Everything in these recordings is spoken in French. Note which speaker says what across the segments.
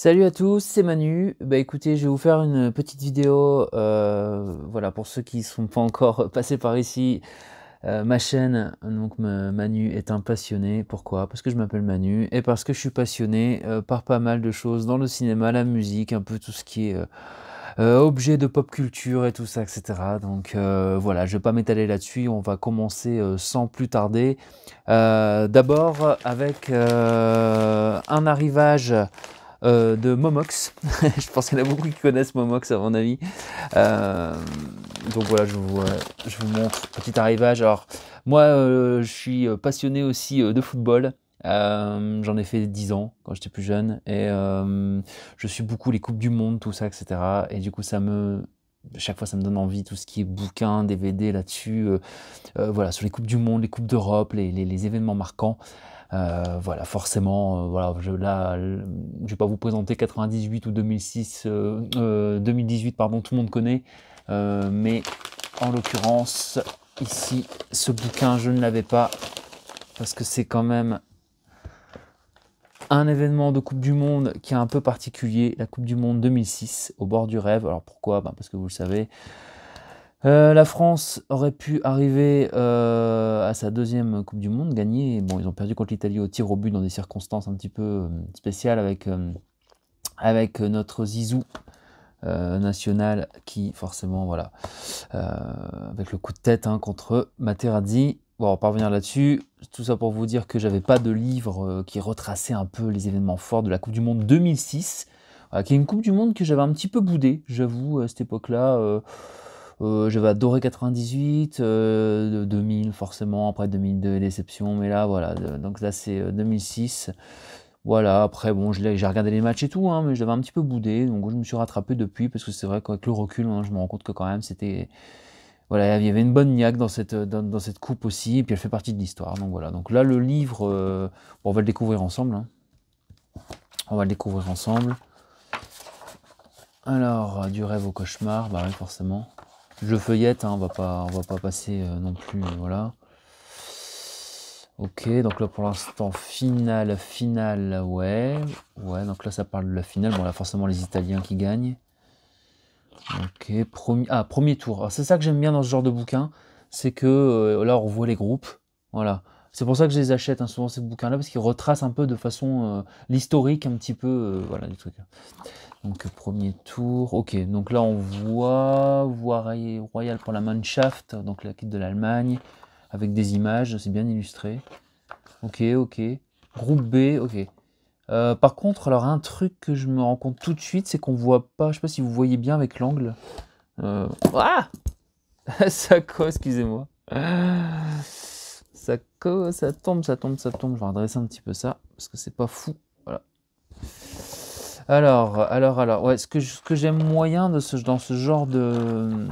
Speaker 1: Salut à tous, c'est Manu. Bah écoutez, je vais vous faire une petite vidéo, voilà, pour ceux qui ne sont pas encore passés par ici. Ma chaîne, donc Manu est un passionné. Pourquoi? Parce que je m'appelle Manu et parce que je suis passionné par pas mal de choses dans le cinéma, la musique, un peu tout ce qui est objet de pop culture et tout ça, etc. Donc voilà, je vais pas m'étaler là-dessus. On va commencer sans plus tarder. D'abord avec un arrivage de Momox. Je pense qu'il y en a beaucoup qui connaissent Momox à mon avis. Euh, donc voilà, je vous montre petit arrivage. Alors moi, je suis passionné aussi de football. J'en ai fait 10 ans quand j'étais plus jeune et je suis beaucoup les coupes du monde, tout ça, etc. Et du coup, chaque fois, ça me donne envie, tout ce qui est bouquins, DVD là-dessus, voilà, sur les coupes du monde, les coupes d'Europe, les événements marquants. Voilà, forcément, voilà, je vais pas vous présenter 98 ou 2006, 2018, pardon, tout le monde connaît. Mais en l'occurrence, ici, ce bouquin, je ne l'avais pas parce que c'est quand même un événement de Coupe du Monde qui est un peu particulier, la Coupe du Monde 2006, au bord du rêve. Alors pourquoi? Ben parce que vous le savez, la France aurait pu arriver à sa deuxième Coupe du Monde, gagner. Bon, ils ont perdu contre l'Italie au tir au but dans des circonstances un petit peu spéciales avec notre Zizou national qui, forcément, voilà, avec le coup de tête contre Materazzi. Bon, on va pas revenir là-dessus. Tout ça pour vous dire que j'avais pas de livre qui retraçait un peu les événements forts de la Coupe du Monde 2006, qui est une Coupe du Monde que j'avais un petit peu boudée, j'avoue, à cette époque-là. J'avais adoré 98, 2000 forcément, après 2002, déception, mais là voilà, donc là c'est 2006. Voilà, après bon, j'ai regardé les matchs et tout, hein, mais je l'avais un petit peu boudé, donc je me suis rattrapé depuis, parce que c'est vrai qu'avec le recul, hein, je me rends compte que quand même c'était... Voilà, il y avait une bonne niaque dans cette coupe aussi, et puis elle fait partie de l'histoire, donc voilà. Donc là, le livre, bon, on va le découvrir ensemble, hein. On va le découvrir ensemble. Alors, du rêve au cauchemar, bah oui, forcément. Je feuillette, hein, on va pas passer non plus, voilà. Ok, donc là pour l'instant, finale, ouais. Ouais, donc là ça parle de la finale. Bon, là forcément les Italiens qui gagnent. Ok, premier tour. Alors, c'est ça que j'aime bien dans ce genre de bouquin, c'est que là on voit les groupes. Voilà. C'est pour ça que je les achète, hein, souvent ces bouquins-là, parce qu'ils retracent un peu de façon l'historique, un petit peu, voilà, du truc. Donc premier tour, ok, donc là on voit Royal pour la Mannschaft, donc l'équipe de l'Allemagne, avec des images, c'est bien illustré. Ok, ok. Groupe B, ok. Par contre, alors un truc que je me rends compte tout de suite, c'est qu'on voit pas, je sais pas si vous voyez bien avec l'angle. Ah excusez-moi. Ça tombe. Je vais redresser un petit peu ça, parce que c'est pas fou. Voilà. Alors, ouais, ce que j'aime moyen dans ce genre de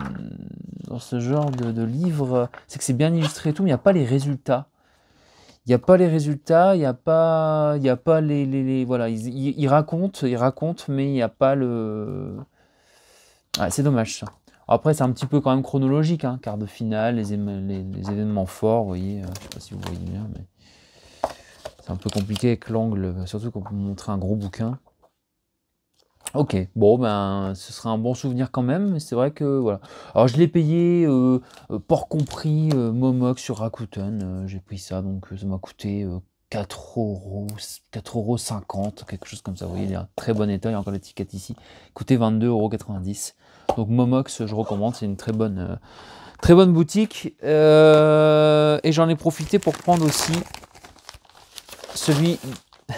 Speaker 1: livre, c'est que c'est bien illustré et tout, mais il n'y a pas les résultats. Il n'y a pas les résultats, il y a pas voilà, ils racontent, mais il n'y a pas le... Ouais, c'est dommage ça. Après, c'est un petit peu quand même chronologique, hein, quart de finale, les événements forts, vous voyez, je sais pas si vous voyez bien, mais c'est un peu compliqué avec l'angle, surtout quand vous montrez un gros bouquin. Ok, bon ben ce sera un bon souvenir quand même, mais c'est vrai que voilà. Alors je l'ai payé, port compris, Momox sur Rakuten, j'ai pris ça, donc ça m'a coûté 4 euros, 4,50 €, quelque chose comme ça. Vous voyez, il est en très bon état, il y a encore l'étiquette ici. Il coûtait 22,90 €. Donc Momox, je recommande, c'est une très bonne boutique. Et j'en ai profité pour prendre aussi celui...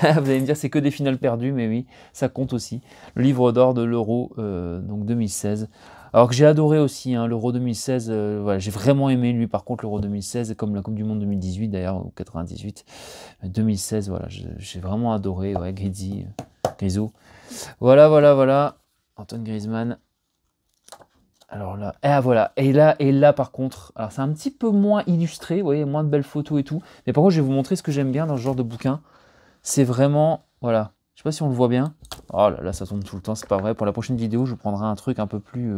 Speaker 1: Vous allez me dire, c'est que des finales perdues, mais oui, ça compte aussi. Le livre d'or de l'Euro, donc 2016. Alors que j'ai adoré aussi, hein, l'Euro 2016, voilà, j'ai vraiment aimé lui, par contre, l'Euro 2016, comme la Coupe du Monde 2018 d'ailleurs, ou 98. 2016, voilà, j'ai vraiment adoré, ouais, Grisou. Voilà. Antoine Griezmann. Alors là, voilà, et là par contre, alors c'est un petit peu moins illustré, vous voyez, moins de belles photos et tout, mais par contre je vais vous montrer ce que j'aime bien dans ce genre de bouquin. C'est vraiment, voilà, je sais pas si on le voit bien. Oh là là, ça tombe tout le temps, c'est pas vrai. Pour la prochaine vidéo, je prendrai un truc un peu plus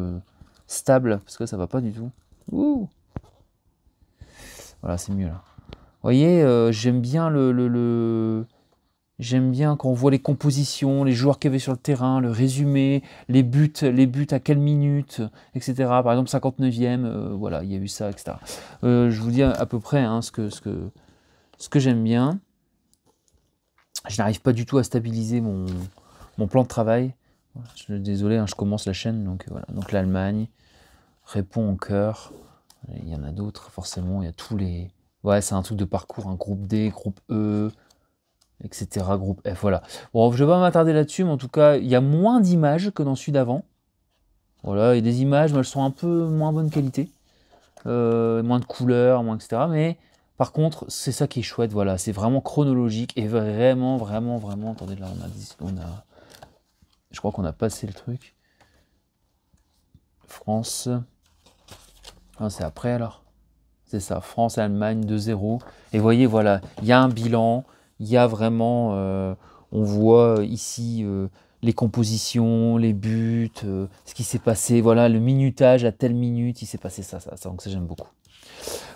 Speaker 1: stable, parce que ça va pas du tout. Ouh. Voilà, c'est mieux là. Vous voyez, j'aime bien J'aime bien quand on voit les compositions, les joueurs qu'il y avait sur le terrain, le résumé, les buts à quelle minute, etc. Par exemple, 59e, voilà, il y a eu ça, etc. Je vous dis à peu près hein, ce que j'aime bien. Je n'arrive pas du tout à stabiliser mon plan de travail. Je suis désolé, hein, je commence la chaîne, donc voilà. Donc l'Allemagne répond en cœur. Il y en a d'autres, forcément. Il y a tous les... Ouais, c'est un truc de parcours, un groupe D, groupe E, etc. Groupe F, voilà. Bon, je ne vais pas m'attarder là-dessus, mais en tout cas, il y a moins d'images que dans celui d'avant. Voilà, et des images, mais elles sont un peu moins bonne qualité. Moins de couleurs, moins etc. Mais par contre, c'est ça qui est chouette, voilà. C'est vraiment chronologique et vraiment, vraiment, vraiment... Attendez, là, je crois qu'on a passé le truc. France... Ah, c'est après alors. C'est ça, France-Allemagne 2-0. Et vous voyez, voilà, il y a un bilan, il y a vraiment, on voit ici les compositions, les buts, ce qui s'est passé, voilà, le minutage à telle minute, il s'est passé ça, donc ça j'aime beaucoup.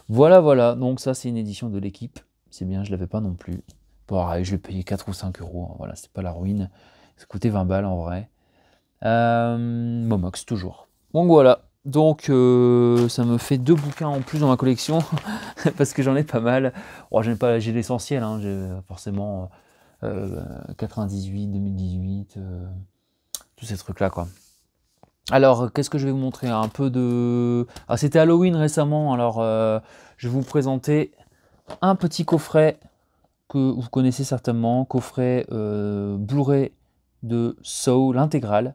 Speaker 1: Voilà, voilà, donc ça c'est une édition de l'équipe, c'est bien, je ne l'avais pas non plus. Pareil, je l'ai payé 4 ou 5 euros, hein, voilà, c'est pas la ruine, ça coûtait 20 balles en vrai. Momox toujours. Donc voilà. Donc ça me fait 2 bouquins en plus dans ma collection parce que j'en ai pas mal. Oh, j'ai l'essentiel, hein, j'ai forcément 98, 2018, tous ces trucs là quoi. Alors qu'est-ce que je vais vous montrer? Un peu de... Ah, c'était Halloween récemment, alors je vais vous présenter un petit coffret que vous connaissez certainement, coffret Blu-ray de Saw, l'intégrale.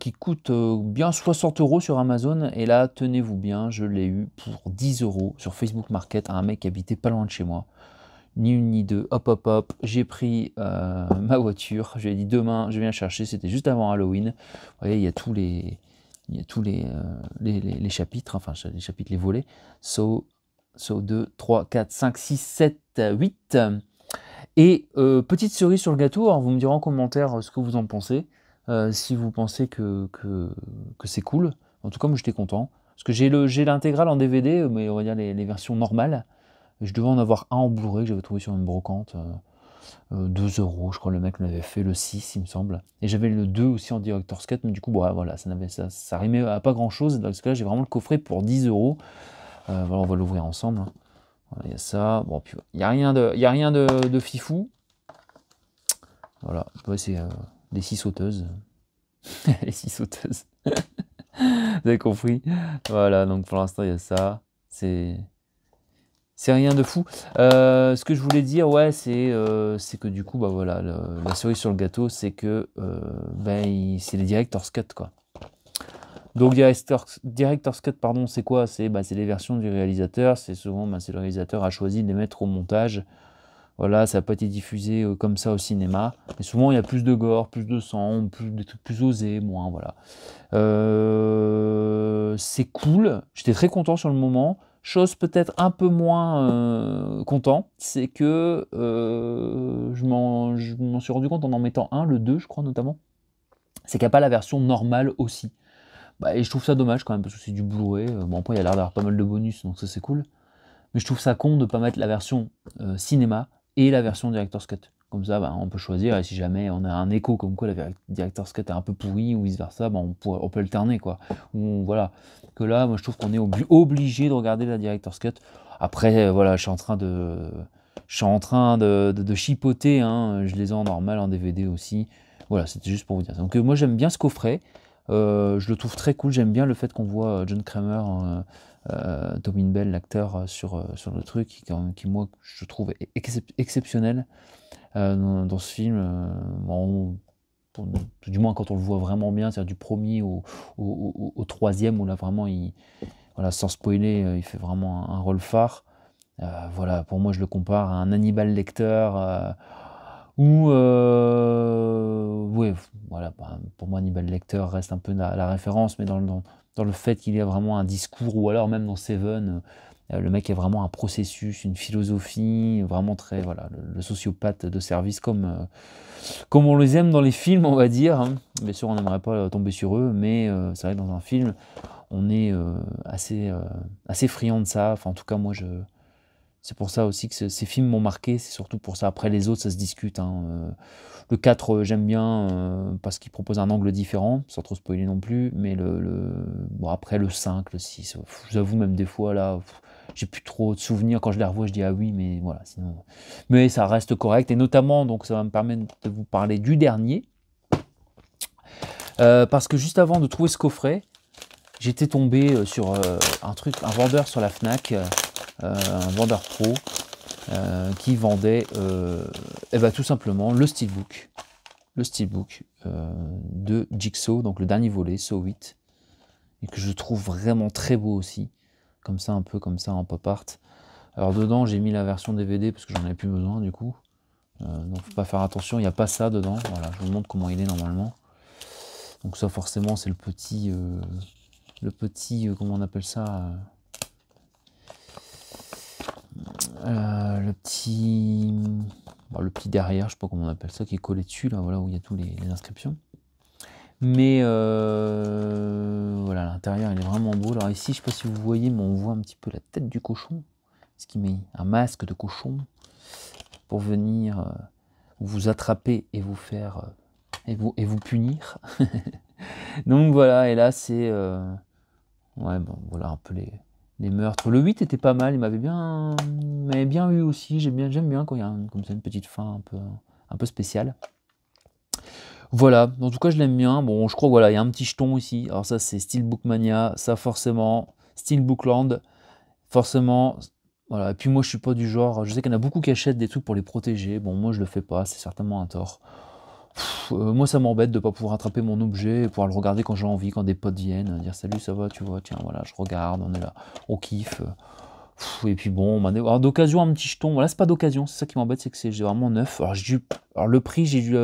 Speaker 1: Qui coûte bien 60 euros sur Amazon. Et là, tenez-vous bien, je l'ai eu pour 10 euros sur Facebook Market à un mec qui habitait pas loin de chez moi. Ni une ni deux, hop hop hop, j'ai pris ma voiture, je lui ai dit demain je viens chercher, c'était juste avant Halloween. Vous voyez, il y a tous les chapitres, enfin les chapitres, les volets. So 2, 3, 4, 5, 6, 7, 8. Et petite cerise sur le gâteau, alors vous me direz en commentaire ce que vous en pensez. Si vous pensez que c'est cool. En tout cas, moi j'étais content. Parce que j'ai l'intégrale en DVD, mais on va dire les versions normales. Et je devais en avoir un en Blu-ray que j'avais trouvé sur une brocante. 2 euros, je crois le mec m'avait fait le 6, il me semble. Et j'avais le 2 aussi en Director's Cut, mais du coup, bon, voilà, ça rimait à pas grand chose. Dans ce cas-là, j'ai vraiment le coffret pour 10 euros. Voilà, on va l'ouvrir ensemble. Voilà, il y a ça. Bon, puis il n'y a rien de fifou. Voilà, ouais, c'est les 6 sauteuses. Les 6 sauteuses. Vous avez compris? Voilà, donc pour l'instant, il y a ça. C'est rien de fou. Ce que je voulais dire, ouais, c'est que du coup, bah voilà, la cerise sur le gâteau, c'est que c'est les Director's Cut, quoi. Donc Director's Cut, pardon, c'est quoi? C'est les versions du réalisateur. C'est souvent, c'est le réalisateur a choisi de les mettre au montage. Voilà, ça n'a pas été diffusé comme ça au cinéma. Mais souvent, il y a plus de gore, plus de sang, des trucs plus osés, moins, voilà. C'est cool. J'étais très content sur le moment. Chose peut-être un peu moins content, c'est que je m'en suis rendu compte en mettant le 2, je crois notamment. C'est qu'il n'y a pas la version normale aussi. Et je trouve ça dommage quand même, parce que c'est du Blu-ray. Bon, après, il y a l'air d'avoir pas mal de bonus, donc ça c'est cool. Mais je trouve ça con de ne pas mettre la version cinéma et la version Director's Cut. Comme ça, on peut choisir, et si jamais on a un écho comme quoi la Director's Cut est un peu pourrie, ou vice-versa, on peut alterner, quoi. Ou, voilà. Que là, moi, je trouve qu'on est obligé de regarder la Director's Cut. Après, voilà, je suis en train de chipoter, hein. Je les ai en normal, en DVD aussi. Voilà, c'était juste pour vous dire. Donc moi, j'aime bien ce coffret. Je le trouve très cool. J'aime bien le fait qu'on voit John Kramer... Tobin Bell, l'acteur, sur le truc, qui moi, je trouve exceptionnel dans ce film. Du moins, quand on le voit vraiment bien, c'est-à-dire du premier au troisième, où là, vraiment, voilà, sans spoiler, il fait vraiment un rôle phare. Voilà, pour moi, je le compare à un Hannibal Lecter, ouais, voilà, pour moi, Hannibal Lecter reste un peu la référence, mais dans le fait qu'il y a vraiment un discours, ou alors même dans Seven, le mec a vraiment un processus, une philosophie, vraiment très, voilà, le sociopathe de service, comme on les aime dans les films, on va dire, hein. Bien sûr, on n'aimerait pas tomber sur eux, mais c'est vrai que dans un film, on est assez friand de ça. Enfin, en tout cas, moi, C'est pour ça aussi que ces films m'ont marqué, c'est surtout pour ça. Après les autres, ça se discute, hein. Le 4, j'aime bien parce qu'il propose un angle différent, sans trop spoiler non plus, mais bon, après le 5, le 6, j'avoue même des fois là, j'ai plus trop de souvenirs, quand je les revois je dis ah oui, mais voilà, sinon... Mais ça reste correct, et notamment, donc ça va me permettre de vous parler du dernier, parce que juste avant de trouver ce coffret, j'étais tombé sur un vendeur sur la Fnac, un vendeur pro, qui vendait tout simplement le steelbook de Jigsaw, donc le dernier volet, Saw 8, et que je trouve vraiment très beau aussi, comme ça, un peu comme ça en pop art. Alors dedans, j'ai mis la version DVD parce que j'en avais plus besoin du coup, donc faut pas faire attention, il n'y a pas ça dedans. Voilà, je vous montre comment il est normalement. Donc ça forcément c'est le petit, comment on appelle ça, le petit derrière, je sais pas comment on appelle ça, qui est collé dessus, là, voilà, où il y a tous les inscriptions. Mais voilà, l'intérieur, il est vraiment beau. Alors ici, je sais pas si vous voyez, mais on voit un petit peu la tête du cochon. Ce qui met un masque de cochon pour venir vous attraper et vous faire... et vous punir. Donc voilà, et là, c'est... ouais, bon, voilà, un peu les meurtres. Le 8 était pas mal, il m'avait bien eu aussi. J'aime bien quand il y a comme ça une petite fin un peu spéciale. Voilà, en tout cas je l'aime bien. Bon, je crois voilà, il y a un petit jeton ici. Alors ça c'est Steelbook Mania, ça forcément. Steelbookland, forcément. Voilà, et puis moi je suis pas du genre, je sais qu'il y en a beaucoup qui achètent des trucs pour les protéger. Bon, moi je le fais pas, c'est certainement un tort. Moi ça m'embête de pas pouvoir attraper mon objet et pouvoir le regarder quand j'ai envie, quand des potes viennent, dire salut, ça va, tu vois, tiens, voilà, je regarde, on est là, on kiffe. Et puis bon, alors d'occasion un petit jeton, voilà, c'est pas d'occasion, c'est ça qui m'embête, c'est que c'est vraiment neuf. Alors le prix, j'ai dû,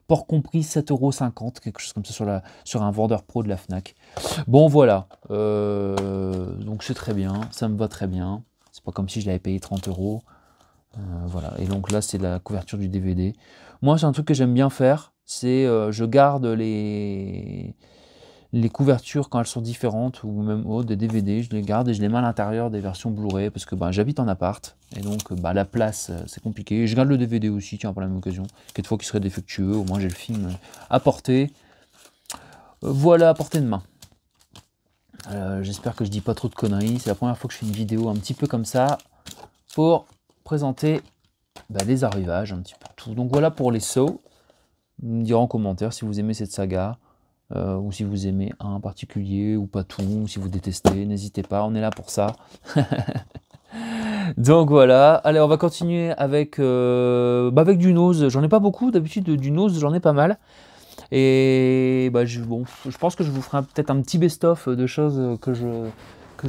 Speaker 1: port compris, 7,50 €, quelque chose comme ça sur un vendeur pro de la Fnac. Bon voilà, donc c'est très bien, ça me va très bien. C'est pas comme si je l'avais payé 30 €. Voilà, et donc là c'est la couverture du DVD. Moi c'est un truc que j'aime bien faire, c'est je garde les couvertures quand elles sont différentes, ou même des DVD, je les garde et je les mets à l'intérieur des versions Blu-ray, parce que j'habite en appart, et donc la place c'est compliqué. Et je garde le DVD aussi, tiens, pour la même occasion, quelquefois qu'il serait défectueux, au moins j'ai le film à portée. Voilà, à portée de main. J'espère que je dis pas trop de conneries, c'est la première fois que je fais une vidéo un petit peu comme ça, pour présenter les arrivages, un petit peu tout. Donc voilà pour les Saw. Vous me direz en commentaire si vous aimez cette saga, ou si vous aimez un particulier, ou pas tout, ou si vous détestez, n'hésitez pas, on est là pour ça. Donc voilà, allez, on va continuer avec du Nose. J'en ai pas beaucoup, d'habitude du Nose j'en ai pas mal. Et je pense que je vous ferai peut-être un petit best-of de choses que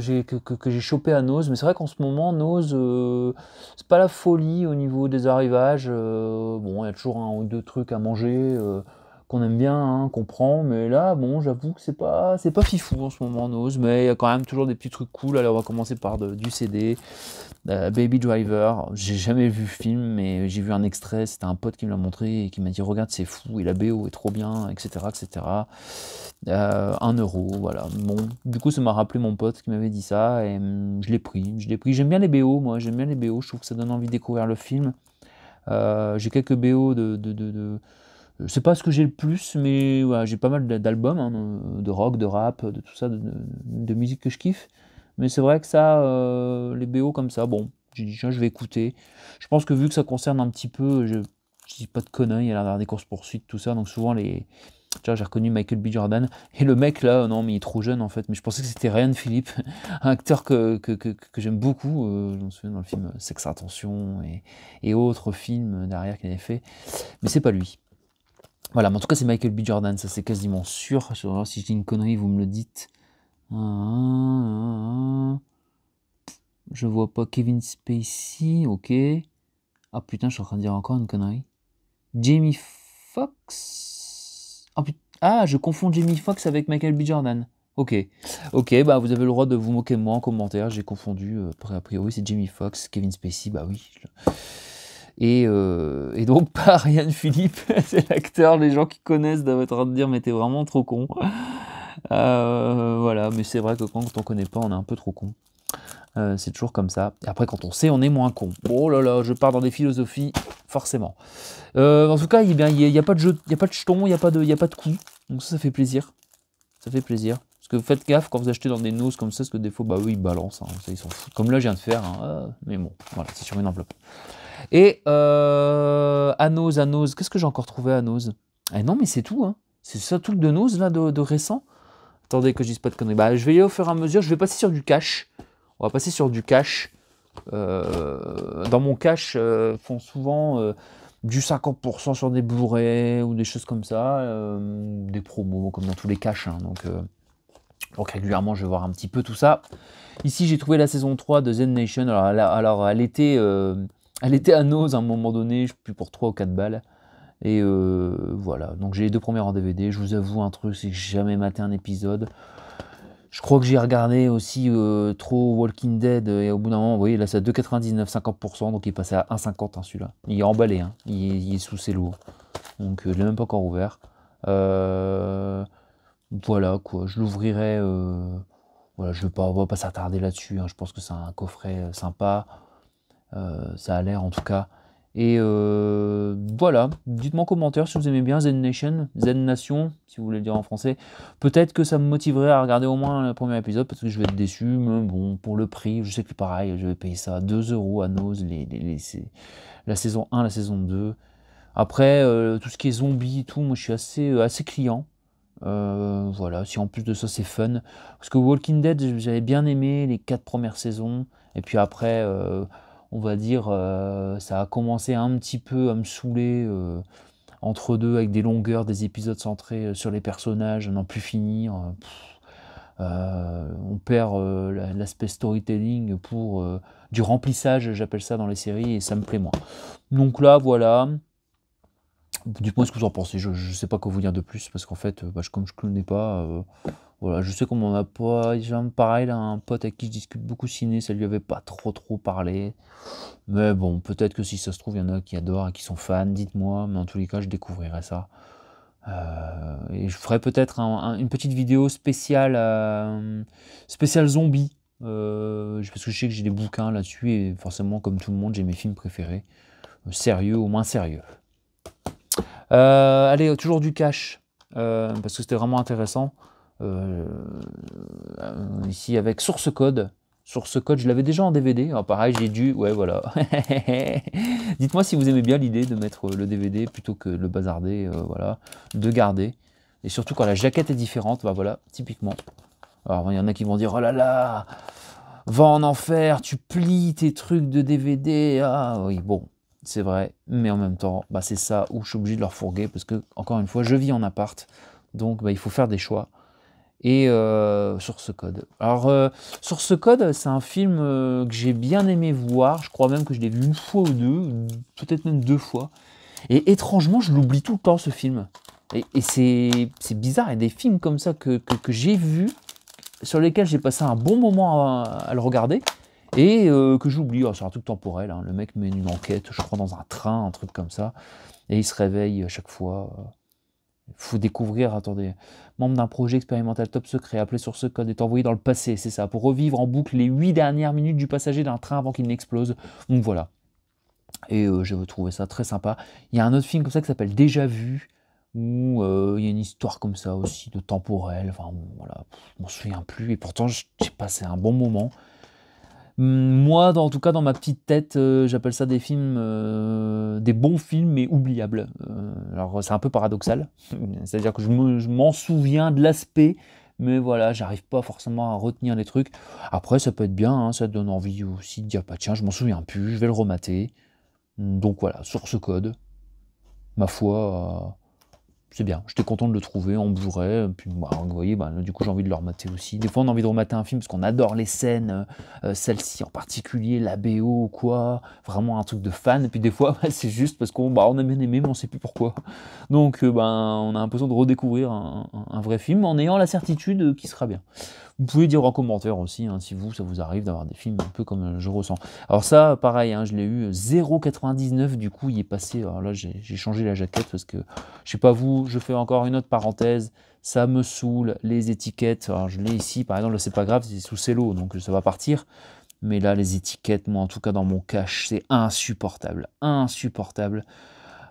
Speaker 1: j'ai chopé à Nose, mais c'est vrai qu'en ce moment Nose, c'est pas la folie au niveau des arrivages. Bon, il y a toujours un ou deux trucs à manger qu'on aime bien, hein, qu'on prend, mais là bon, j'avoue que c'est pas fifou en ce moment Nose, mais il y a quand même toujours des petits trucs cool. Allez, on va commencer par du CD. Baby Driver, j'ai jamais vu le film, mais j'ai vu un extrait, c'était un pote qui me l'a montré et qui m'a dit regarde, c'est fou, et la BO est trop bien, etc. etc. 1 €, voilà. Bon, du coup ça m'a rappelé mon pote qui m'avait dit ça, et je l'ai pris. J'aime bien les BO, moi, j'aime bien les BO, je trouve que ça donne envie de découvrir le film. J'ai quelques BO je sais pas ce que j'ai le plus, mais voilà, j'ai pas mal d'albums, hein, de rock, de rap, de tout ça, de musique que je kiffe. Mais c'est vrai que ça, les BO comme ça, bon, j'ai dit tiens, je vais écouter. Je pense que vu que ça concerne un petit peu, je dis pas de conneries, il a l'air d'avoir des courses-poursuites, tout ça, donc souvent les... Tu vois, j'ai reconnu Michael B. Jordan, et le mec là, non mais il est trop jeune en fait, mais je pensais que c'était Ryan Phillippe, un acteur que j'aime beaucoup, je me souviens dans le film Sex Attention et autres films derrière qu'il avait fait, mais c'est pas lui. Voilà, mais en tout cas c'est Michael B. Jordan, ça c'est quasiment sûr. Si je dis une connerie, vous me le dites. Je vois pas Kevin Spacey, ok. Ah putain, je suis en train de dire encore une connerie. Jamie Foxx. Je confonds Jamie Foxx avec Michael B. Jordan. Ok, vous avez le droit de vous moquer de moi en commentaire, j'ai confondu. A priori c'est Jamie Foxx, Kevin Spacey, bah oui. Et donc pas Ryan Phillippe, c'est l'acteur, les gens qui connaissent doivent être en train de dire mais t'es vraiment trop con. Voilà, mais c'est vrai que quand on connaît pas, on est un peu trop con. C'est toujours comme ça. Et après, quand on sait, on est moins con. Oh là là, je pars dans des philosophies, forcément. En tout cas, il n'y a pas de jeu, il n'y a pas de jetons, il n'y a pas de coups. Donc ça fait plaisir. Ça fait plaisir. Parce que faites gaffe quand vous achetez dans des noses comme ça, parce que des fois, bah eux, ils balancent. Hein, ça, ils s'en foutent. Comme là, je viens de faire. Hein, mais bon, voilà, c'est sur une enveloppe. Et Anos, qu'est-ce que j'ai encore trouvé à Anos? Non, mais c'est tout. Hein. C'est ça tout de Nose, là, de récent. Attendez que je dise pas de conneries. Bah, je vais y aller au fur et à mesure. Je vais passer sur du cash. On va passer sur du cash. Dans mon cash, font souvent du 50% sur des Blu-ray ou des choses comme ça. Des promos, comme dans tous les caches. Hein, donc régulièrement, je vais voir un petit peu tout ça. Ici, j'ai trouvé la saison 3 de Zen Nation. Alors elle était à Nose à un moment donné, je sais plus, pour 3 ou 4 balles. Et voilà, donc j'ai les 2 premières en DVD. Je vous avoue un truc, c'est que j'ai jamais maté un épisode. Je crois que j'ai regardé aussi trop Walking Dead, et au bout d'un moment, vous voyez, là c'est à 2,99, 50%, donc il est passé à 1,50 hein, celui-là. Il est emballé, hein. Il est sous ses lots. Donc il n'est même pas encore ouvert. Voilà quoi, je l'ouvrirai. Voilà, on va pas s'attarder là-dessus, hein. Je pense que c'est un coffret sympa. Ça a l'air en tout cas. Et voilà, dites-moi en commentaire si vous aimez bien Zen Nation, Zen Nation, si vous voulez le dire en français. Peut-être que ça me motiverait à regarder au moins le premier épisode, parce que je vais être déçu, mais bon, pour le prix, je sais que pareil, je vais payer ça à 2 € à Nose, la saison 1, la saison 2. Après, tout ce qui est zombie et tout, moi je suis assez client. Voilà, si en plus de ça c'est fun. Parce que Walking Dead, j'avais bien aimé les 4 premières saisons, et puis après... on va dire, ça a commencé un petit peu à me saouler entre deux, avec des longueurs, des épisodes centrés sur les personnages, à n'en plus finir. On perd l'aspect storytelling pour du remplissage, j'appelle ça dans les séries, et ça me plaît moins. Donc là, voilà. Dites-moi ce que vous en pensez, je ne sais pas quoi vous dire de plus, parce qu'en fait, comme je ne connais pas, voilà, je sais qu'on m'en a pas. J'ai pareil, là, un pote avec qui je discute beaucoup ciné, ça lui avait pas trop parlé. Mais bon, peut-être que si ça se trouve, il y en a qui adorent et qui sont fans, dites-moi, mais en tous les cas, je découvrirai ça. Et je ferai peut-être une petite vidéo spéciale zombie, parce que je sais que j'ai des bouquins là-dessus, et forcément, comme tout le monde, j'ai mes films préférés, sérieux ou moins sérieux. Allez, toujours du cash, parce que c'était vraiment intéressant. Ici avec Source Code. Source Code, je l'avais déjà en DVD. Alors pareil, j'ai dû... Ouais, voilà. Dites-moi si vous aimez bien l'idée de mettre le DVD plutôt que le bazarder, voilà. De garder. Et surtout quand la jaquette est différente, bah voilà, typiquement. Alors il y en a qui vont dire, oh là là, va en enfer, tu plies tes trucs de DVD. Ah oui, bon, c'est vrai. Mais en même temps, bah, c'est ça où je suis obligé de leur fourguer, parce que, encore une fois, je vis en appart. Donc bah, il faut faire des choix. Et Source Code. Alors, Source Code, c'est un film que j'ai bien aimé voir. Je crois même que je l'ai vu une fois ou deux, peut-être même 2 fois. Et étrangement, je l'oublie tout le temps, ce film. Et c'est bizarre, il y a des films comme ça que j'ai vus, sur lesquels j'ai passé un bon moment à le regarder, et que j'oublie. C'est un truc temporel, hein. Le mec mène une enquête, je crois, dans un train, un truc comme ça, et il se réveille à chaque fois. Il faut découvrir, attendez, membre d'un projet expérimental top secret, appelé sur ce code, est envoyé dans le passé, c'est ça, pour revivre en boucle les 8 dernières minutes du passager d'un train avant qu'il n'explose. Donc voilà. Et j'ai trouvé ça très sympa. Il y a un autre film comme ça qui s'appelle Déjà Vu, où il y a une histoire comme ça aussi, de temporel, enfin voilà, je m'en souviens plus, et pourtant j'ai passé un bon moment. Moi, en tout cas, dans ma petite tête, j'appelle ça des films, des bons films, mais oubliables. Alors, c'est un peu paradoxal. C'est-à-dire que je m'en souviens de l'aspect, mais voilà, j'arrive pas forcément à retenir les trucs. Après, ça peut être bien, hein, ça donne envie aussi de dire, bah tiens, je m'en souviens plus, je vais le remater. Donc voilà, Source Code, ma foi, c'est bien. J'étais content de le trouver en Blu-ray. Puis, bah, vous voyez, bah, du coup, j'ai envie de le remater aussi. Des fois, on a envie de remater un film parce qu'on adore les scènes, celle-ci en particulier, la BO ou quoi. Vraiment un truc de fan. Et puis, des fois, bah, c'est juste parce qu'on a bien aimé, mais on ne sait plus pourquoi. Donc, on a l'impression de redécouvrir un vrai film en ayant la certitude qu'il sera bien. Vous pouvez dire en commentaire aussi, hein, si ça vous arrive d'avoir des films un peu comme je ressens. Alors ça, pareil, hein, je l'ai eu 0,99, du coup il est passé, alors là j'ai changé la jaquette parce que, je sais pas vous, je fais encore une autre parenthèse, ça me saoule, les étiquettes, alors je l'ai ici, par exemple, là c'est pas grave, c'est sous cello, donc ça va partir, Mais là, les étiquettes, moi, en tout cas dans mon cache, c'est insupportable. Insupportable.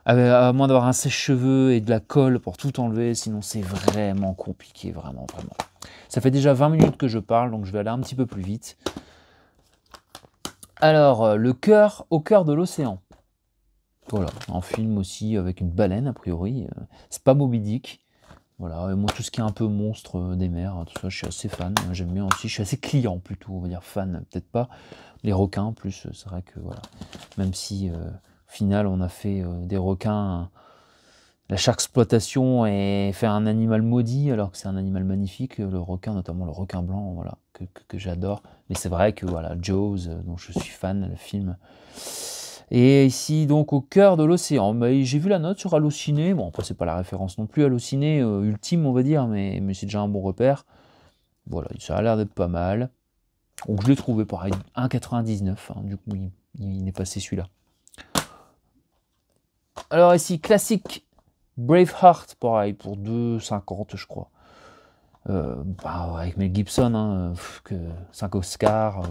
Speaker 1: À moins d'avoir un sèche-cheveux et de la colle pour tout enlever, sinon c'est vraiment compliqué, vraiment, vraiment. Ça fait déjà 20 minutes que je parle, donc je vais aller un petit peu plus vite. Alors, le cœur au cœur de l'océan. Voilà, un film aussi avec une baleine, a priori. C'est pas Moby Dick. Voilà, et moi, tout ce qui est un peu monstre des mers, tout ça, je suis assez fan. J'aime bien aussi, je suis assez client plutôt, on va dire fan, peut-être pas. Les requins, plus, c'est vrai que, voilà. Même si, au final, on a fait des requins... La exploitation et fait un animal maudit, alors que c'est un animal magnifique, le requin, notamment le requin blanc, voilà, que j'adore. Mais c'est vrai que, voilà, Jaws, dont je suis fan, le film... Et ici, donc, au cœur de l'océan. J'ai vu la note sur Allociné. Bon, après, c'est pas la référence non plus, Allociné ultime, on va dire, mais c'est déjà un bon repère. Voilà, ça a l'air d'être pas mal. Donc, je l'ai trouvé pareil, 1,99. Hein, du coup, il est passé celui-là. Alors, ici, classique Braveheart, pareil, pour 2,50, je crois. Avec Mel Gibson, hein, 5 Oscars.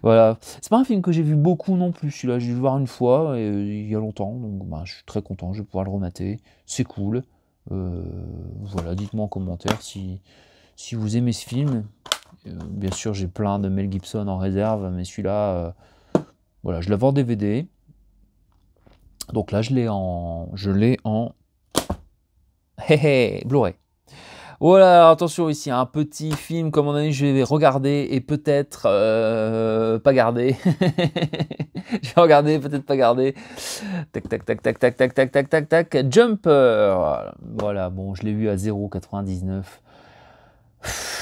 Speaker 1: Voilà. C'est pas un film que j'ai vu beaucoup non plus. Celui-là, j'ai dû le voir une fois, il y a longtemps. Donc, je suis très content. Je vais pouvoir le remater. C'est cool. Voilà, dites-moi en commentaire si vous aimez ce film. Bien sûr, j'ai plein de Mel Gibson en réserve, mais celui-là, voilà, je l'avais en DVD. Donc là, je l'ai en Blu-ray. Voilà, alors attention ici, un petit film, comme on a dit, je vais regarder et peut-être pas garder. Je vais regarder, peut-être pas garder. Tac, tac, tac, tac, tac, tac, tac, tac, tac, tac. Jumper. Voilà, bon, je l'ai vu à 0,99.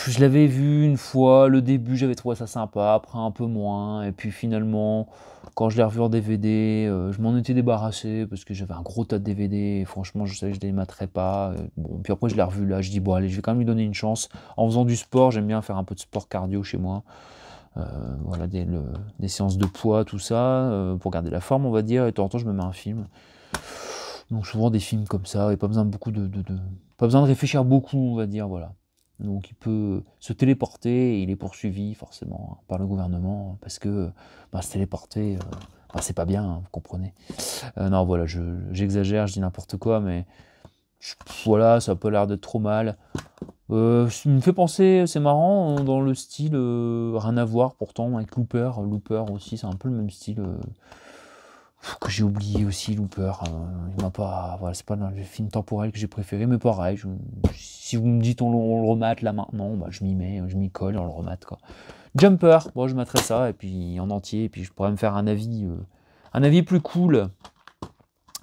Speaker 1: Je l'avais vu une fois, le début j'avais trouvé ça sympa, après un peu moins, et puis finalement, quand je l'ai revu en DVD, je m'en étais débarrassé parce que j'avais un gros tas de DVD, et franchement je savais que je les materais pas. Bon, puis après je l'ai revu là, je dis bon allez, je vais quand même lui donner une chance. En faisant du sport, j'aime bien faire un peu de sport cardio chez moi. Voilà, des séances de poids, tout ça, pour garder la forme on va dire, et de temps en temps je me mets un film. Donc souvent des films comme ça, et pas besoin de beaucoup pas besoin de réfléchir beaucoup, on va dire, voilà. Donc il peut se téléporter et il est poursuivi forcément par le gouvernement parce que se téléporter, c'est pas bien, hein, vous comprenez. Non voilà, j'exagère, je dis n'importe quoi, mais voilà, ça a pas l'air d'être trop mal. Ça me fait penser, c'est marrant, dans le style, rien à voir pourtant avec Looper aussi, c'est un peu le même style. Que j'ai oublié aussi, Looper. Il m'a pas, voilà, c'est pas le film temporel que j'ai préféré, mais pareil. Si vous me dites on le remate là maintenant, je m'y mets, je m'y colle, on le remate quoi. Jumper, bon, je mettrai ça et puis en entier, et puis je pourrais me faire un avis plus cool.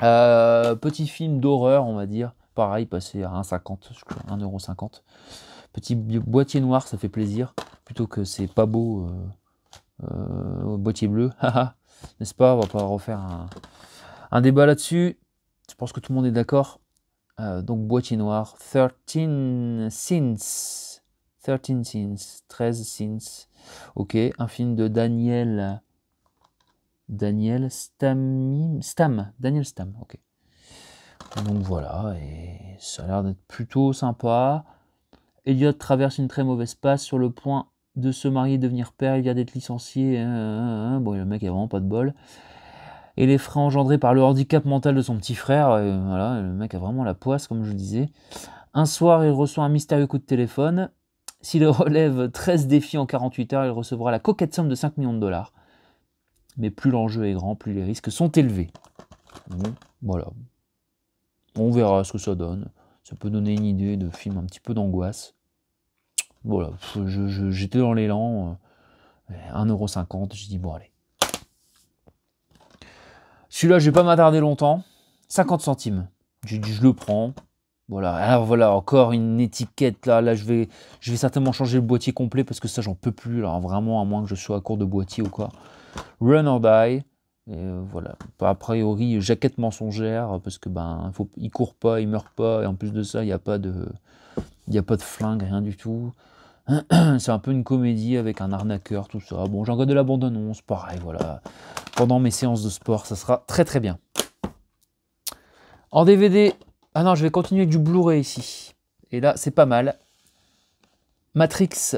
Speaker 1: Petit film d'horreur, on va dire. Pareil, passé à 1,50, 1,50 €. Petit boîtier noir, ça fait plaisir. Plutôt que c'est pas beau boîtier bleu. N'est-ce pas? On va pas refaire un débat là-dessus. Je pense que tout le monde est d'accord. Donc boîtier noir, 13 Sins. 13 Sins. 13 Sins. Ok, un film de Daniel Stam. Daniel Stam, ok. Donc voilà, et ça a l'air d'être plutôt sympa. Elliot traverse une très mauvaise passe sur le point de se marier et devenir père, il vient d'être licencié. Bon, le mec a vraiment pas de bol. Et les frais engendrés par le handicap mental de son petit frère, voilà, le mec a vraiment la poisse, comme je le disais. Un soir, il reçoit un mystérieux coup de téléphone. S'il relève 13 défis en 48 heures, il recevra la coquette somme de 5 millions de dollars. Mais plus l'enjeu est grand, plus les risques sont élevés. Bon, voilà. On verra ce que ça donne. Ça peut donner une idée de film un petit peu d'angoisse. Voilà, j'étais dans l'élan, 1,50 €, je dis bon allez. Celui-là, je vais pas m'attarder longtemps, 50 centimes. J'ai dit je le prends. Voilà, alors voilà, encore une étiquette là, je vais certainement changer le boîtier complet parce que ça j'en peux plus, alors vraiment, à moins que je sois à court de boîtier ou quoi. Run or Die. Et voilà, a priori jaquette mensongère parce que il court pas, il meurt pas, et en plus de ça, il n'y a pas de flingue, rien du tout. C'est un peu une comédie avec un arnaqueur, tout ça. Bon, j'en regarde de la bande-annonce, pareil, voilà. Pendant mes séances de sport, ça sera très très bien. En DVD, ah non, je vais continuer avec du Blu-ray ici. Et là, c'est pas mal. Matrix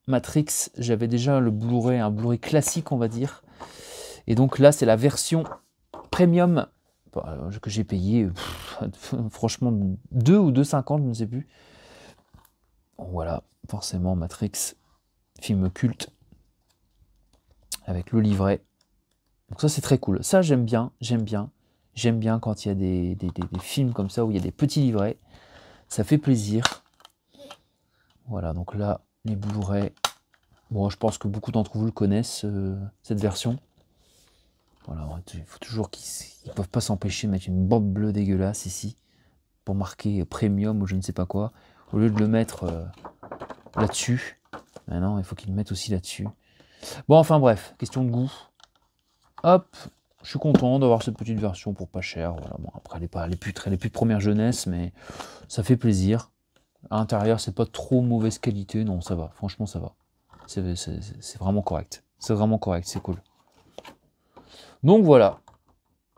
Speaker 1: Matrix, j'avais déjà le Blu-ray, un Blu-ray classique, on va dire. Et donc là, c'est la version premium que j'ai payé, franchement, 2 ou 2,50, je ne sais plus. Bon, voilà, forcément, Matrix, film culte, avec le livret. Donc ça, c'est très cool. Ça, j'aime bien. J'aime bien quand il y a des films comme ça, où il y a des petits livrets. Ça fait plaisir. Voilà, donc là, les Blu-ray. Bon, je pense que beaucoup d'entre vous le connaissent, cette version. Voilà, il faut toujours qu'ils ne peuvent pas s'empêcher de mettre une bande bleue dégueulasse ici, pour marquer premium ou je ne sais pas quoi, au lieu de le mettre là-dessus. Maintenant, il faut qu'ils le mettent aussi là-dessus. Bon, enfin bref, question de goût. Hop, je suis content d'avoir cette petite version pour pas cher. Voilà, bon, après, elle est plus de première jeunesse, mais ça fait plaisir. À l'intérieur, c'est pas trop mauvaise qualité, non, ça va, franchement, ça va. C'est vraiment correct. C'est vraiment correct, c'est cool. Donc voilà,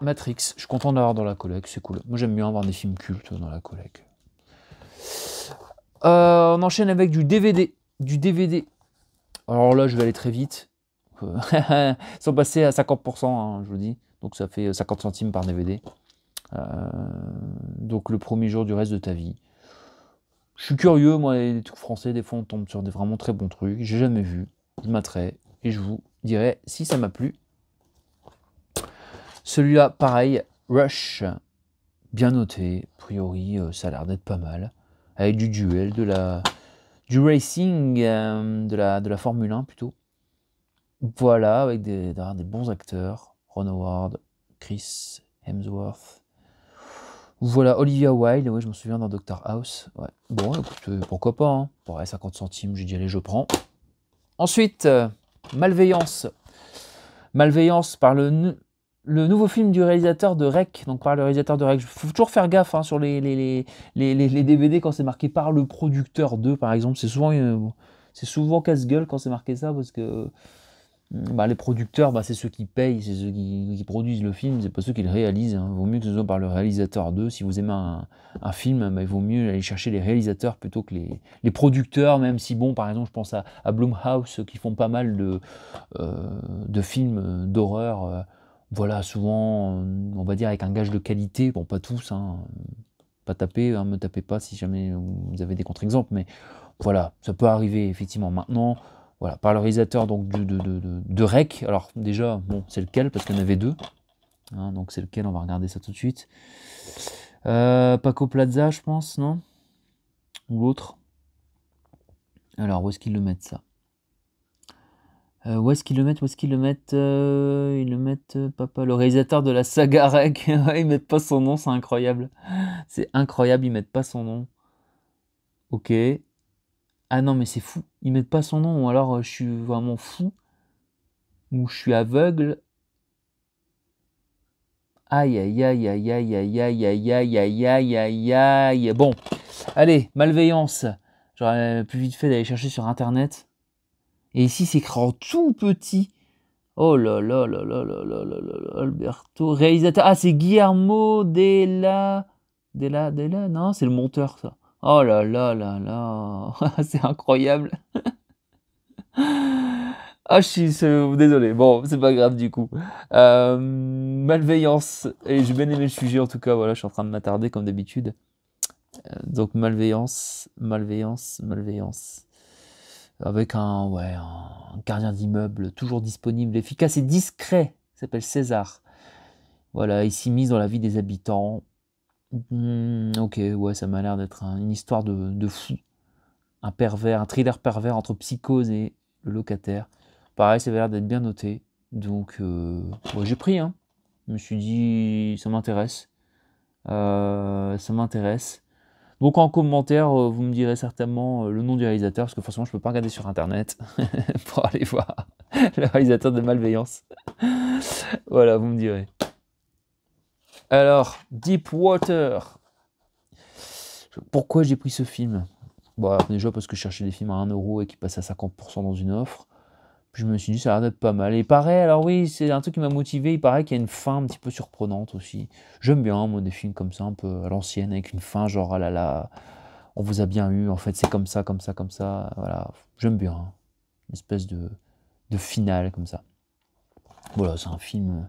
Speaker 1: Matrix, je suis content d'avoir dans la collecte, c'est cool. Moi j'aime bien avoir des films cultes dans la collecte. On enchaîne avec du DVD. Alors là, je vais aller très vite. Ils sont passés à 50%, hein, je vous dis. Donc ça fait 50 centimes par DVD. Donc le premier jour du reste de ta vie. Je suis curieux, moi, les trucs français, des fois on tombe sur des vraiment très bons trucs. J'ai jamais vu. Je m'atterai et je vous dirai si ça m'a plu. Celui-là, pareil, Rush, bien noté. A priori, ça a l'air d'être pas mal. Avec du duel, du racing, de la Formule 1 plutôt. Voilà, avec des bons acteurs. Ron Howard, Chris Hemsworth. Voilà, Olivia Wilde, ouais, je me souviens dans Dr House. Ouais. Bon, écoute, pourquoi pas, hein. Pareil, 50 centimes, j'ai dit allez, je prends. Ensuite, Malveillance. Malveillance par le nouveau film du réalisateur de Rec. Donc par le réalisateur de Rec. Il faut toujours faire gaffe, hein, sur les DVD quand c'est marqué par le producteur de, par exemple. C'est souvent casse-gueule quand c'est marqué ça, parce que les producteurs, c'est ceux qui payent, c'est ceux qui produisent le film, c'est pas ceux qui le réalisent. Hein. Il vaut mieux que ce soit par le réalisateur d'eux. Si vous aimez un film, il vaut mieux aller chercher les réalisateurs plutôt que les producteurs, même si, bon, par exemple, je pense à Blumhouse, qui font pas mal de films d'horreur. Voilà, souvent, on va dire avec un gage de qualité. Bon, pas tous, hein. Pas taper, hein, me tapez pas si jamais vous avez des contre-exemples, mais voilà, ça peut arriver, effectivement. Maintenant, voilà, par le réalisateur donc, de Rec. Alors déjà, bon, c'est lequel? Parce qu'il y en avait deux. Hein, donc c'est lequel? On va regarder ça tout de suite. Paco Plaza, je pense, non? Ou l'autre? Alors, où est-ce qu'ils le mettent, ça? Où est-ce qu'ils le mettent? Ils le mettent, papa, le réalisateur de la saga Rec. Ils mettent pas son nom, c'est incroyable. C'est incroyable, ils mettent pas son nom. Ok. Ah non, mais c'est fou. Ils mettent pas son nom, ou alors je suis vraiment fou, ou je suis aveugle. Aïe, aïe, aïe, aïe, aïe, aïe, aïe, aïe, aïe, aïe, aïe, aïe, aïe. Bon, allez, Malveillance. J'aurais plus vite fait d'aller chercher sur Internet. Et ici, c'est écrit en tout petit. Oh là là là là là là là là, Alberto. Réalisateur. Ah, c'est Guillermo Della, non, c'est le monteur, ça. Oh là là là là. C'est incroyable. Ah, désolé. Bon, c'est pas grave du coup. Malveillance. Et j'ai bien aimé le sujet en tout cas. Voilà, je suis en train de m'attarder comme d'habitude. Donc malveillance. Avec un gardien d'immeuble toujours disponible, efficace et discret. Il s'appelle César. Voilà, il s'immisce dans la vie des habitants. Ok, ouais, ça m'a l'air d'être une histoire de fou. Un thriller pervers entre psychose et le locataire. Pareil, ça avait l'air d'être bien noté. Donc, j'ai pris, hein. Je me suis dit, ça m'intéresse. Donc, en commentaire, vous me direz certainement le nom du réalisateur, parce que forcément, je ne peux pas regarder sur Internet pour aller voir le réalisateur de Malveillance. Voilà, vous me direz. Alors, Deepwater. Pourquoi j'ai pris ce film? Bon, alors, déjà parce que je cherchais des films à 1 € et qui passaient à 50% dans une offre. Puis je me suis dit, ça a l'air d'être pas mal. Et pareil, alors oui, c'est un truc qui m'a motivé. Il paraît qu'il y a une fin un petit peu surprenante aussi. J'aime bien, moi, des films comme ça, un peu à l'ancienne, avec une fin genre, ah là là, on vous a bien eu, en fait, c'est comme ça. Voilà, j'aime bien. une espèce de finale comme ça. Voilà, c'est un film...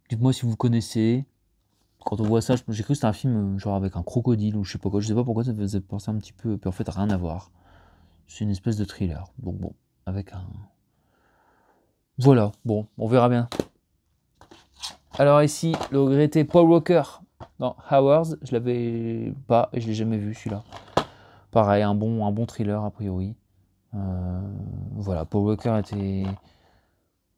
Speaker 1: Dites-moi si vous connaissez. Quand on voit ça, j'ai cru que c'était un film genre avec un crocodile ou je sais pas quoi. Je sais pas pourquoi ça me faisait penser un petit peu, puis en fait rien à voir. C'est une espèce de thriller. Donc bon, avec un... Voilà, bon, on verra bien. Alors ici, le regretté Paul Walker dans Hours. Je l'avais pas et je l'ai jamais vu celui-là. Pareil, un bon thriller a priori. Voilà, Paul Walker était...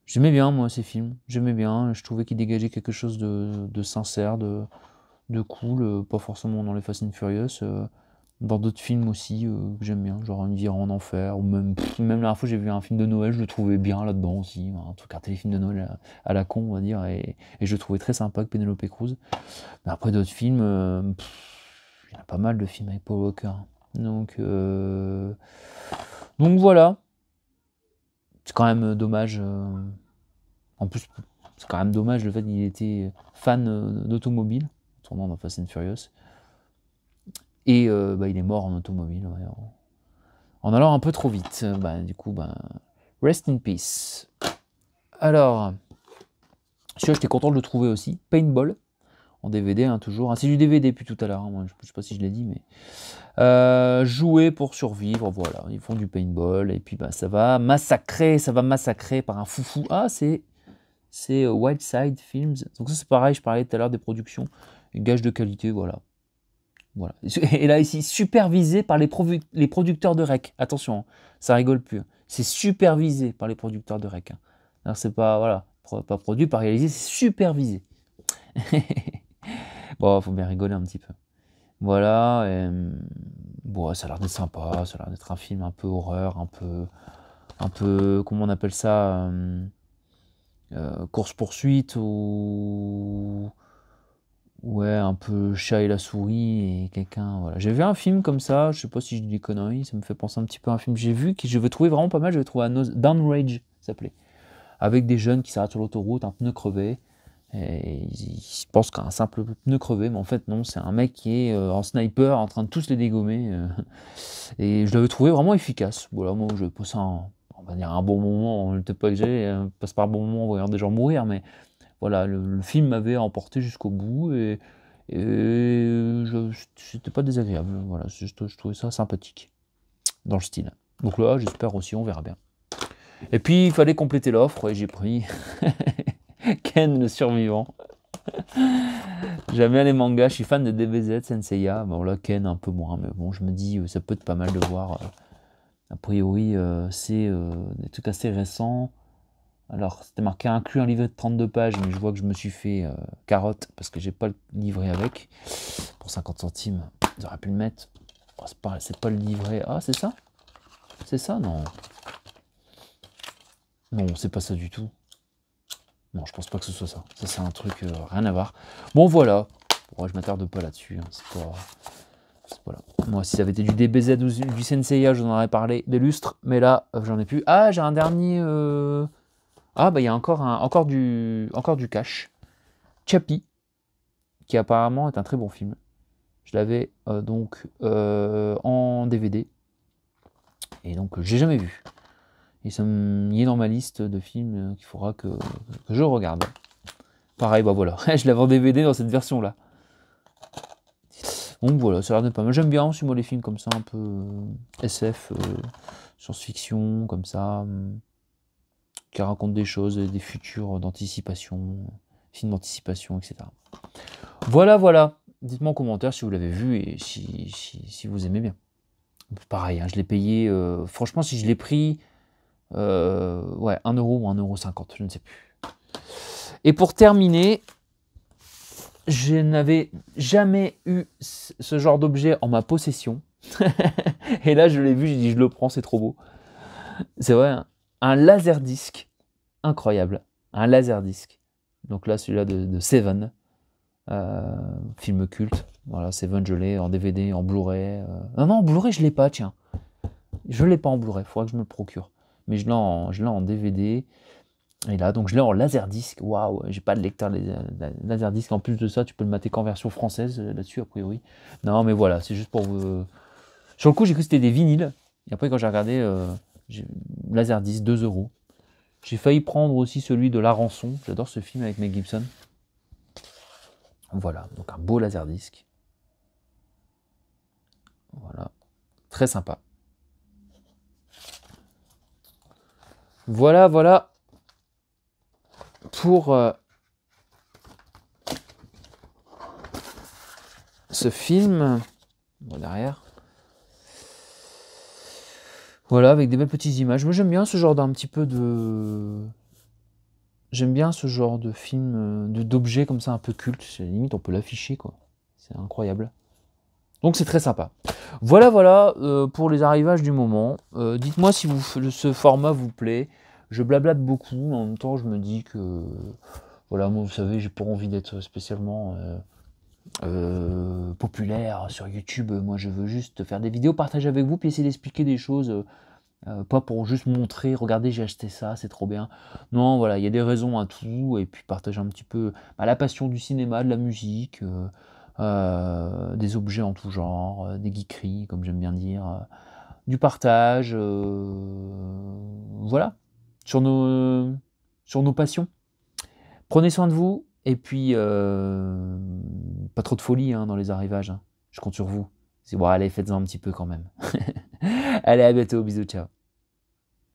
Speaker 1: J'aimais bien moi ces films, j'aimais bien, je trouvais qu'il dégageait quelque chose de sincère, de cool, pas forcément dans les Fast and Furious, dans d'autres films aussi que j'aime bien, genre Une virée en enfer, ou même la dernière fois j'ai vu un film de Noël, je le trouvais bien là-dedans aussi, un truc, un téléfilm de Noël à la con on va dire, et je le trouvais très sympa avec Penelope Cruz. Mais après d'autres films, il y en a pas mal de films avec Paul Walker, donc voilà. C'est quand même dommage. En plus, c'est quand même dommage le fait qu'il était fan d'automobile, tournant dans Fast and Furious. Et il est mort en automobile, ouais, en allant un peu trop vite. Du coup, rest in peace. Alors, celui-là, j'étais content de le trouver aussi. Paintball, en DVD, hein, toujours. Ah, c'est du DVD depuis tout à l'heure, hein, moi, je ne sais pas si je l'ai dit, mais... jouer pour survivre, voilà. Ils font du paintball, et puis ça va massacrer par un foufou. Ah, c'est Wild Side Films. Donc ça, c'est pareil, je parlais tout à l'heure des productions. Gage de qualité, voilà. Et là, ici, supervisé par les producteurs de rec. Attention, hein, ça rigole plus. C'est supervisé par les producteurs de rec. Hein. Alors, c'est pas, voilà, pas produit, pas réalisé, c'est supervisé. Bon, faut bien rigoler un petit peu. Voilà, bon, ça a l'air d'être sympa, ça a l'air d'être un film un peu horreur, un peu, comment on appelle ça, course-poursuite ou... Ouais, un peu chat et la souris et quelqu'un, voilà. J'ai vu un film comme ça, je sais pas si je dis des conneries, ça me fait penser un petit peu à un film que j'ai vu, que je vais trouver vraiment pas mal, je vais trouver Downrage, ça s'appelait. Avec des jeunes qui s'arrêtent sur l'autoroute, un pneu crevé, et ils pensent qu'un simple pneu crevé, mais en fait non, c'est un mec qui est en sniper en train de tous les dégommer, et je l'avais trouvé vraiment efficace. Voilà, moi je passé on va dire un bon moment, peut-être pas que j'ai passe par un bon moment en voyant des gens mourir, mais voilà, le film m'avait emporté jusqu'au bout et c'était pas désagréable. Voilà, je trouvais ça sympathique dans le style. Donc là, j'espère aussi, on verra bien. Et puis, il fallait compléter l'offre et j'ai pris Ken le survivant. J'aime bien les mangas, je suis fan de DBZ, Senseiya. Bon, là, Ken un peu moins, mais bon, je me dis, ça peut être pas mal de voir. A priori, c'est des trucs assez récents. Alors, c'était marqué inclus un livret de 32 pages, mais je vois que je me suis fait carotte parce que j'ai pas le livret avec. Pour 50 centimes, j'aurais pu le mettre. Oh, c'est pas le livret. Ah, c'est ça? C'est ça? Non. Non, c'est pas ça du tout. Non, je pense pas que ce soit ça. Ça, c'est un truc rien à voir. Bon, voilà. Bon, je m'attarde pas là-dessus. Hein. C'est pas là. Moi, si ça avait été du DBZ ou du Senseiya, j'en aurais parlé des lustres. Mais là, j'en ai plus. Ah, j'ai un dernier... Ah, il y a encore du cash. Chappie, qui apparemment est un très bon film. Je l'avais donc en DVD. Et donc, j'ai jamais vu. Et ça m'y est dans ma liste de films qu'il faudra que je regarde. Pareil, voilà. Je l'avais en DVD dans cette version-là. Donc voilà, ça a l'air d'être pas mal. J'aime bien aussi, moi, les films comme ça, un peu SF, science-fiction, comme ça. Qui raconte des choses, des futurs d'anticipation, films d'anticipation, etc. Voilà. Dites-moi en commentaire si vous l'avez vu et si vous aimez bien. Pareil, hein, je l'ai payé, franchement, si je l'ai pris, 1 euro ou 1,50 €, je ne sais plus. Et pour terminer, je n'avais jamais eu ce genre d'objet en ma possession. Et là, je l'ai vu, j'ai dit, je le prends, c'est trop beau. C'est vrai, hein. Un laserdisc, incroyable, un laserdisc. Donc là, celui-là de Seven, film culte. Voilà, Seven, je l'ai en DVD, en Blu-ray. Non, en Blu-ray, je l'ai pas, tiens. Je l'ai pas en Blu-ray, il faudra que je me le procure. Mais je l'ai en DVD. Et là, donc je l'ai en laserdisc. Waouh, j'ai pas de lecteur laserdisc. En plus de ça, tu peux le mater qu'en version française là-dessus, a priori. Non, mais voilà, c'est juste pour vous. Sur le coup, j'ai cru que c'était des vinyles. Et après, quand j'ai regardé. Laserdisc, 2 euros. J'ai failli prendre aussi celui de La Rançon. J'adore ce film avec Mel Gibson. Voilà, donc un beau Laserdisc. Voilà, très sympa. Voilà, voilà pour ce film. Bon, derrière. Voilà, avec des belles petites images. Moi, j'aime bien ce genre d'un petit peu de... J'aime bien ce genre de film, d'objets comme ça, un peu culte. Limite, on peut l'afficher, quoi. C'est incroyable. Donc, c'est très sympa. Voilà, voilà, pour les arrivages du moment. Dites-moi si ce format vous plaît. Je blablate beaucoup, mais en même temps, je me dis que... Voilà, moi, vous savez, j'ai pas envie d'être spécialement... populaire sur YouTube. Moi, je veux juste faire des vidéos, partager avec vous, puis essayer d'expliquer des choses, pas pour juste montrer, regardez, j'ai acheté ça, c'est trop bien. Non, voilà, il y a des raisons à tout, et puis partager un petit peu la passion du cinéma, de la musique, des objets en tout genre, des geekeries, comme j'aime bien dire, du partage, voilà, sur nos passions. Prenez soin de vous, et puis pas trop de folie hein, dans les arrivages. Hein. Je compte sur vous. Bon, allez, faites-en un petit peu quand même. Allez, à bientôt, bisous, ciao.